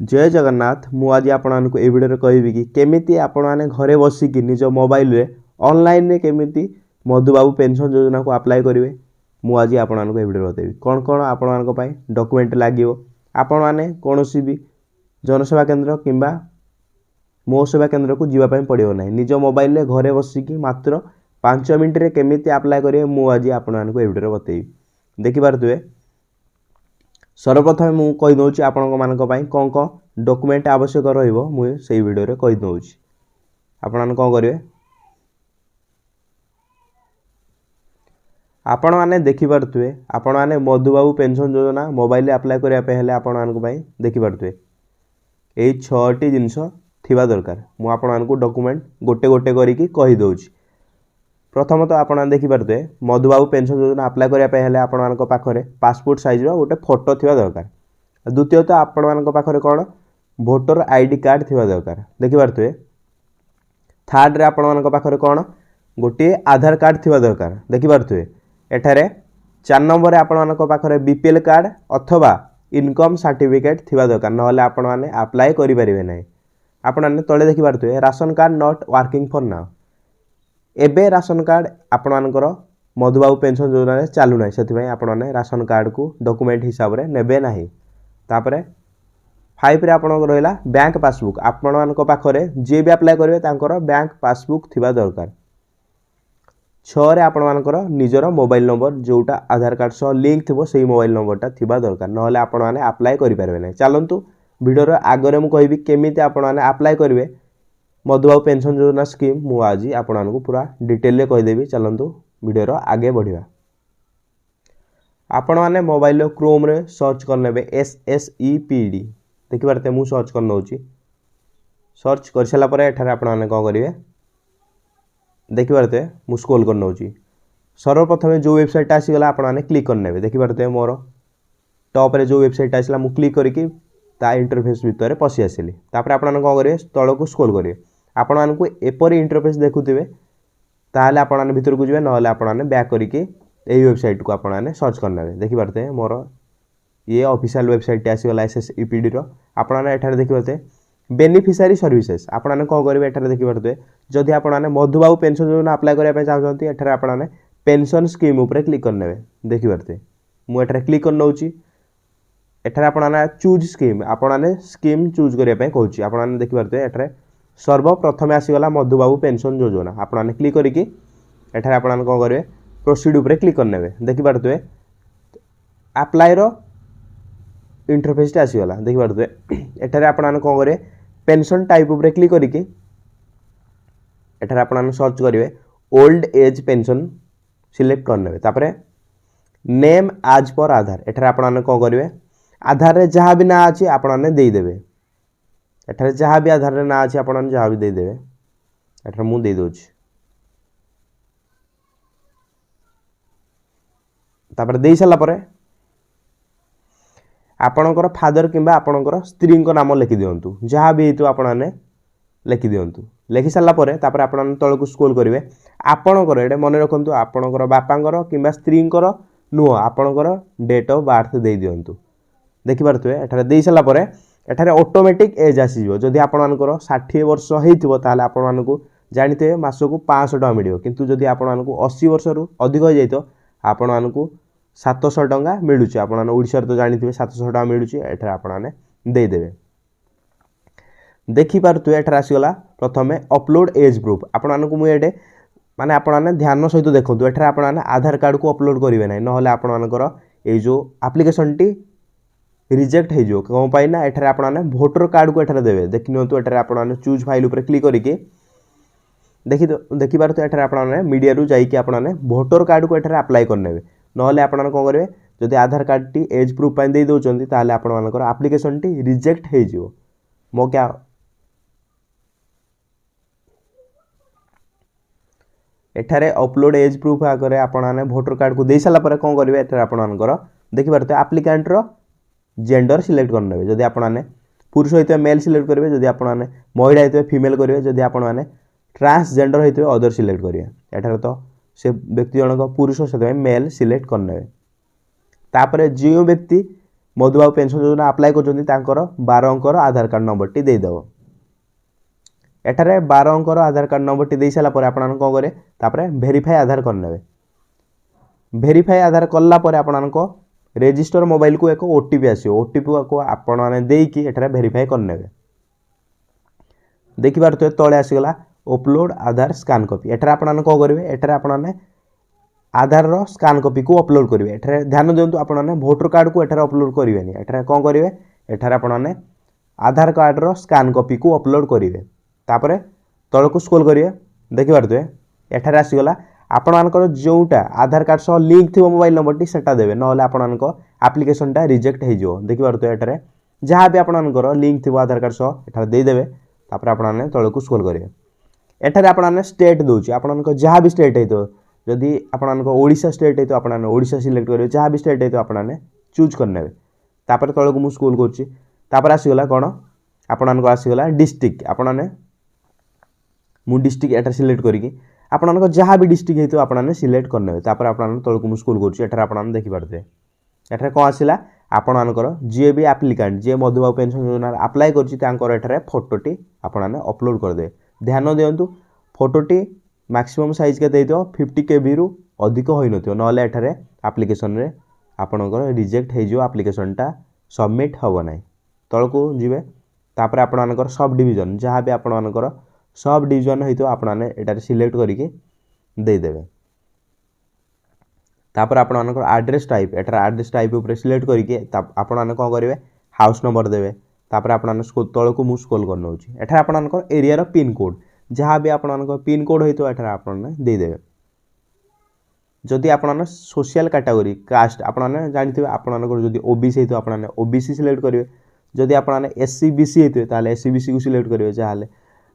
जय जगन्नाथ मु आज आपको ये वीडियो कहबी कि केमिति आपण मैंने घरे बसिकी निज मोबाइल रे ऑनलाइन रे केमिति मधुबाबू पेंशन योजना को अप्लाई करेंगे मु आज आपको ये वीडियो बताइबी कौन कौन आपण डॉक्यूमेंट लगे आपण मैंने कौन भी जनसेवा केंद्र किंबा मो सेवा केंद्र को जीवाई पड़ो ना निज मोबाइल रे घरे बसिकी मात्र 5 मिनट रे केमिति अप्लाई करेंगे मु आज आपको ये वीडियो बताइबी देखिपारे सर्वप्रथम मुझे कहीदे आपण मानी कौन कौन डॉक्यूमेंट आवश्यक रही वीडियो कहीदे आपण कौन करेंगे आपण मैंने देखिपारे आपण मैंने मधुबाबू पेंशन योजना मोबाइल अप्लाई करने आपण देखिपारे यही 6टी जिनस थिबा दरकार मुझे डॉक्यूमेंट गोटे गोटे करके कहीदे प्रथमतः आपड़ देखिपारे मधुबाबू पेंशन योजना अप्लाई करने आपण पाखे पासपोर्ट साइज गोटे फोटो थिबा दरकार द्वितीयतः आपण पाखे कौन भोटर आईडी कार्ड थिबा दरकार देखिपारे थर्ड रे आपण पाखे कौन गोटे आधार कार्ड थिबा दरकार देखिपारे एठारे 4 नंबर आपण पाखे बीपीएल कार्ड अथवा इनकम सर्टिफिकेट थिबा दरकार नहले आपण माने अप्लाई करि परिबे नै आपण माने तळे देखिपारे ration card not working for now एबे राशन कार्ड आपण मानकर मधुबाबू पेंशन योजना चालू ना से आपण माने राशन कार्ड को डॉक्यूमेंट हिसाब रे नेबे नाही तापरे 5 रे आपण रहिला बैंक पासबुक आपण मानक पाखरे जे भी अप्लाई करिवे तांकर बैंक पासबुक थिबा दरकार 6 रे आपण मानकर निजर मोबाइल नंबर जोटा आधार कार्ड सह लिंक थिबो सेही मोबाइल नंबरटा थिबा दरकार नहले आपण माने अप्लाई करि पारबे नै चलंतु वीडियो आगरे मु कहबी केमिति आपण माने अप्लाई करिवे मधुबाबू पेंशन योजना स्कीम मु आज आपको पूरा डिटेल कहीदेवी चलतु वीडियो आगे बढ़िया आपण मैंने मोबाइल क्रोम रे सर्च करने SSEPD देखिपारे मुझे सर्च कर नौ सर्च कर सारापर एठार आपण मैंने कौन करेंगे देखिपारे मुझे स्क्रॉल कर नौ सर्वप्रथम जो वेबसाइट आसीगला आपण मैंने क्लिक करने देखिपारे मोर टॉप रे जो वेबसाइट आसला मु क्लिक करके ता इंटरफेस भितर पशि आसिली तापर आपण कौन करेंगे तल को स्क्रॉल करेंगे आपण मानकु एपरी इंटरफेस देखुथिबे ताले आपण माने भीतर को जिवे नहले आपण माने बैक करके एही वेबसाइट को आपण माने सर्च करनेबे देखि पारते मोर ये ऑफिशियल वेबसाइट आसीगला SSEPD रो आपण माने एठारे देखि पारते बेनिफिशियरी सर्विसेज आपण माने कोन करिवे एठारे देखि पारते जदि आपण माने मधुबाबू पेंशन योजना अप्लाई करिया पे चाहछंती एठारे आपण माने पेंशन स्कीम ऊपर क्लिक करनेबे देखि पारते मु एठारे क्लिक कर नउची एठारे आपण माने चूज स्कीम आपण माने स्कीम चूज करिया पे कहूची आपण माने देखि पारते एठारे सर्वप्रथम आसीगला मधुबाबू पेंशन योजना आपने क्लिक करके एठारे आपण कौन करेंगे प्रोसीड उपरे क्लिक करने देखिपारे अप्लाई रो इंटरफेस आसीगला देखिपारे एठारे आपण कौन करेंगे पेंशन टाइप उपरे क्लिक करके एठारे आपण सर्च करेंगे ओल्ड एज पेंशन सिलेक्ट करने तापरे नेम आज पर आधार एठारे आपण कौन करेंगे आधार रे जहाँ भी ना अच्छी आपने देदेवे एठारे जहाँ भी आधार ना अच्छे आप जहाँ भी देदेवे एठारे मु दे दउछि तापर दे साला परे आपणकर फादर किंबा आपणकर स्त्री को नाम लिखि दियंतु जहाँ भी हेतु आपने लिखि दियंतु लिखि साला परे तापर आपण तळ को स्क्रॉल करिवे आपणकर एडे मन रखंतु आपणकर बापांकर किंबा स्त्रींकर नुह आपणकर डेट ऑफ बर्थ दे दियंतु देखि पारतुए एठारे दे साला परे एठारे ऑटोमेटिक एज आसीजो जदि आपणकर 60 वर्ष हेइथिबो ताले आपणमानकु जानिते मासकु 500 टका मिलियो किंतु जदि आपणमानकु 80 वर्ष रु अधिक हो जाइतो आपणमानकु 700 टका मिलुची आपण ओडिसा तो जानिथिबे 700 टका मिलुची एठारे आपणाने दे देबे देखि पारतु एठारे आसीगला प्रथमे अपलोड एज प्रूफ आपणमानकु मु एडे माने आपणाने ध्यान सहित देखंतु एठारे आपणाने आधार कार्ड को अपलोड करिवे नै नहले आपणमानकर ए जो एप्लिकेशन टी रिजेक्ट हो कौन पाई ना एठारे आपने भोटर कार्ड को एठारे देवे देखि नियंतु एठारे आपने चूज फाइल ऊपर क्लिक करके देखिबार तो एठारे आपने मीडिया रु जाई कि आपने भोटर कार्ड को एठारे अप्लाई करने नहले आपने कौन करेंगे जदि आधार कार्ड टी एज प्रूफ पाई दे दउचंती ताले आपनकर एप्लिकेशन टी रिजेक्ट हो जिवो मो क्या एठारे अपलोड एज प्रूफ आगे आपने भोटर कार्ड को दे साला परे कौन करेंगे एठारे आपनकर देखिबार तो एप्लिकेंट रो जेंडर सिलेक्ट करने जदि आपने पुरुष होते मेल सिलेक्ट करेंगे जदि आपने महिला होते फीमेल करेंगे जदि आपने ट्रांसजेंडर होते अदर सिलेक्ट करेंगे एठारे तो से व्यक्ति जनक पुरुष से मेल सिलेक्ट करने तापर जो व्यक्ति मधुबाबू पेंशन योजना अप्लाई कर 12 अंकर आधार कार्ड नंबर टी देदेव एठारे 12 अंकर आधार कार्ड नंबर टी दे सारा कौन करेंगे तापर भेरीफाई आधार करने भेरीफाई आधार कलापर आपण रेजिस्टर मोबाइल को एक ओटीपी आसो ओटीपी को आपण मैंने देकी एठारे भेरीफाई करने देखिए तले आसीगला अपलोड आधार स्कान कॉपी एठारे आपण कौन करेंगे एठारे आपण आधार रो स्कान कॉपी को अपलोड करेंगे एठारे ध्यान दिंतु आपण भोटर कार्ड को एठारे अपलोड करेंगे एठारे कौन करेंगे एठारे आपण आधार कार्ड रो स्कान कॉपी को अपलोड करेंगे तापर तल को स्क्रॉल करेंगे देखिए एठारे आसीगला आपणकर जोटा आधार कार्ड सह लिंक थी मोबाइल नंबर टी सेटा देवे ना आपण आप्लिकेशन टा रिजेक्ट हो देखिए एठारे जहाँ भी आपणकर लिंक थी आधार कार्ड सह एठारे देदेवे तापर आपण तल को स्क्रॉल करेंगे एठारे आपण स्टेट दूसरी आपणकर जहाँ भी स्टेट है जदि आपणकर ओडिशा स्टेट है आपण ओडिशा सिलेक्ट करेंगे जहाँ भी स्टेट है आपण चूज करने तापर तल को मुझे स्क्रॉल कर आसीगला कौन आपणकर आसीगला डिस्ट्रिक्ट आपण मु डिस्ट्रिक्ट एटा सिलेक्ट करी आपन जहाँ भी डिस्ट्रिक्ट होता आपने सिलेक्ट करने तापर आपन तल को स्कूल कर देखिपे एठार कौन आसला आपणकर जी भी आप्लिकांट जी मधुबाबू पेंशन योजना अप्लाई कर फोटोटी आपने अपलोड करदे ध्यान दिंतु फोटोटी मैक्सिमम साइज के 50 KB रु अधिक हो ना एठारे आप्लिकेशन रे आपणकर रिजेक्ट हो आप्लिकेशनटा सबमिट हम ना तल को जीवे तापर आपणकर सब डिविजन जहाँ भी आपणकर सब डिविजन होइतो आपने एटारे सिलेक्ट करिके देदेवे तापर आपणकर एड्रेस टाइप एटार एड्रेस टाइप ऊपर सिलेक्ट करिके आपने कौन करेंगे हाउस नंबर देवे तापर आपने तल को मुझे स्क्रॉल करना एठार आपणकर एरिया रो पिन कोड जहाँ भी आपणकर पिन कोड होइतो एठार आपने देदेवे जदि आपन सोशल कैटेगरी कास्ट आपने जानते आपणकर जदि ओबीसी होइतो आपने ओबीसी सिलेक्ट करेंगे जदि आपने एससी बीसी होइतो ताले एससी बीसी को सिलेक्ट करेंगे जहाँ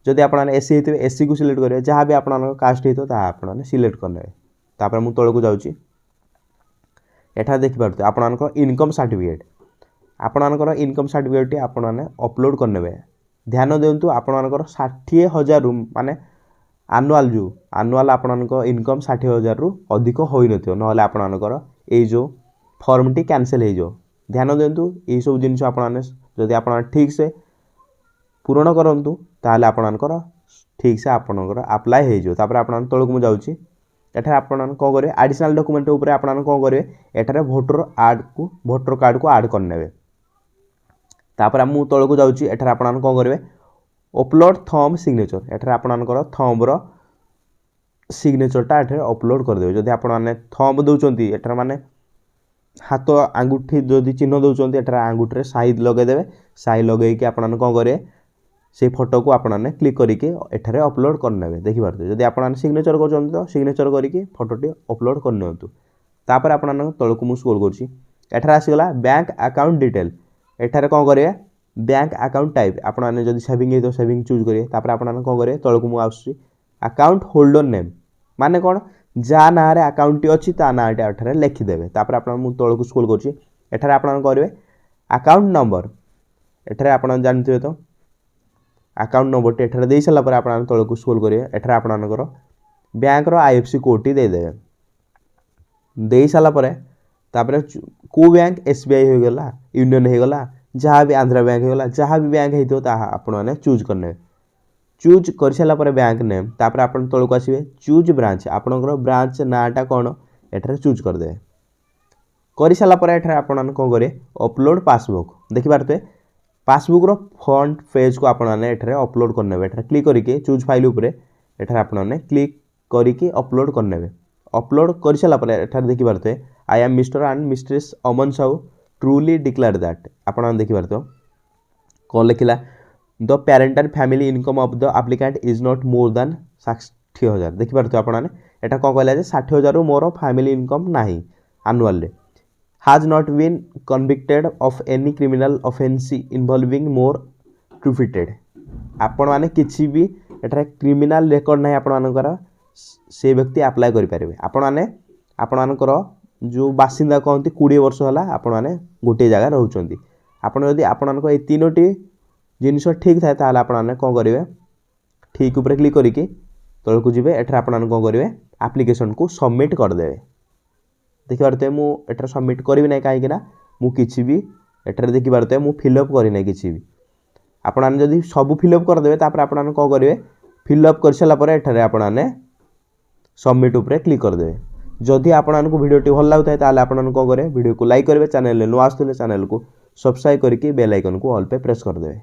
जदि आप एससी होते एससी को सिलेक्ट करेंगे जहाँ भी आप कास्ट होता आपने सिलेक्ट करने तापर मुझे तल को जाऊँगी एठार देखिपे आपणकर इनकम सर्टिफिकेट आपणकर इनकम सर्टिफिकेट आपने अपलोड करने ध्यान दिंतु आपणकर 60,000 रु माने आनुआल जो आनुआल आपणकर इनकम 60,000 रु अधिक हो ना आपणकर ये जो फॉर्मटी कैंसिल हो ध्यान दिंतु ये सब जिन जदि आप ठीक से पूरण करंतु ताले आपणकर ठीक से आपणकर अप्लाई हो तापर आपण तल को जाऊँगी एठार आपण कौन करेंगे एडिशनल डॉक्यूमेंट उपरे आपण कौन करेंगे एठार भोटर कार्ड को ऐड करने तापर मु तल को जाऊँगी एठार आपण कौन करेंगे अपलोड थंब सिग्नेचर एठार आपणकर थंबर सिग्नेचरटा एठार अपलोड करदे जदि आपण थंब दौरान एठार माने हाथ आंगुठी जदि चिन्ह दौरान एठार आंगुठी साइज लगेदेवे साइज लगे आपण कौन करेंगे से फोटो को आपने क्लिक करके एठारे अपलोड करने देखिए जदि आप सिग्नेचर कर सिग्नेचर करके फोटोटी अपलोड करनी तापर आप तल को मुझे स्क्रॉल कर आसीगला बैंक अकाउंट डिटेल एठारे कौन करेंगे बैंक अकाउंट टाइप आपने जब सेविंग है तो सेविंग चूज करेंगे तापर आप कौन करेंगे तल को मुझे आसूँ अकाउंट होल्डर नेम माने कौन जहाँ ना अकाउंट अच्छी ता ना एठारे लिखिदेवे तापर आप तल को स्क्रॉल कर आप करेंगे अकाउंट नंबर एठारे आप जानते तो अकाउंट नंबर टी एठारे दे सारा आप तल को स्क्रॉल करेंगे एठारे आपणकर बैंक रो IFSC कोड टी देदेवे दे सारापर तापर को बैंक SBI हो गला यूनियन हो गला जहाँ भी आंध्रा बैंक हो गला जहाँ भी बैंक होता ता आपने चूज करने चूज कर सारापर बैंक नेम तापर आप तल को आसवे चूज ब्रांच आपणकर ब्रांच नाटा कौन एठारे चूज करदे कर सारापर एठारे आपण कौन करेंगे अपलोड पासबुक देखिपारे पासबुक रो फ्रंट पेज को आपने एठारे अपलोड करने एठारे क्लिक करके चूज फाइल उपरे एठारे आपने क्लिक करके अपलोड करने अपलोड कर सारापर एठारे देखिपारे I am mister and mistress Aman Sahu truly declare that आपन देखिपारे कौन लिखला the parent and family income of the applicant is not more than 60,000 देखिपारे आपने एटा कौन कहला 60,000 रु मोर फैमिली इनकम नाही annual has not been convicted of any criminal offence involving more profited आपण माने किसी भी एठारे क्रिमिनल रेकर्ड नहीं आपण मानकर से व्यक्ति अप्लाई करि पारिबे आपण मानकर जो बासिंदा कहते 20 वर्ष होला आपण माने गोटे जगह रहउचंती आपण यदि आपण मानकर ए तीनोटी जिनिस ठीक थाए ताले आपण माने कोन करिवे ठीक ऊपर क्लिक करिके तळ को जिवे एठारे आपण माने कोन करिवे एप्लिकेशन को सबमिट कर देबे देखिए मुझे सबमिट करी ना कहीं मु किसी भी एठारे देखि पारते मु फिलअप करिना किछि भी आपण आने जदि सब फिलअप कर देबे तापर आपण आने को करिवे फिलअप कर सला परे एठारे आपण आने सबमिट ऊपर क्लिक कर देबे जदि आपण आनको वीडियोटी भल लागुଥାଏ ताले आपण आने को करे वीडियो को लाइक करबे चैनल रे नो आस्तले चैनल को सब्सक्राइब करके बेल आइकन को ऑल पे प्रेस कर देबे।